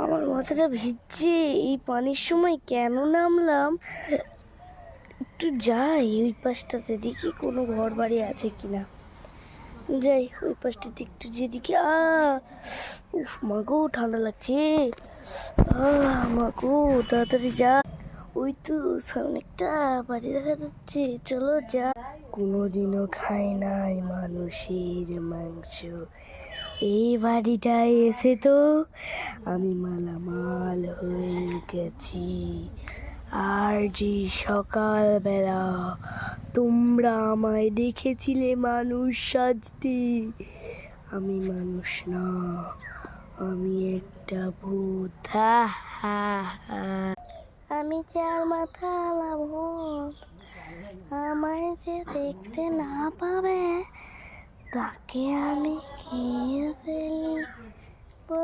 আমার মাথাটা ভিজছে, এই পানির সময় কেন নামলাম। একটু যাই ওই পাশটাতে, দেখি কোনো ঘর বাড়ি আছে কিনা। যাই ওই পাশটাতে একটু, যেদিকে উফ মাগো ঠান্ডা লাগছে। মাগো তাড়াতাড়ি যা। ওই তো সামনে একটা বাড়ি দেখা যাচ্ছে, চলো যা। কোনোদিনও খাই নাই মানুষের মাংস, এই বাড়িটায় এসে তো আমি মালামাল হয়ে গেছি। আর যে সকালবেলা তোমরা আমায় দেখেছিলে মানুষ সাজতে, আমি মানুষ না, আমি একটা ভূত। আমি চার মাথা ভূত, আমায় যে দেখতে না পাবে তাকে আমি খেয়ে ফেলবো।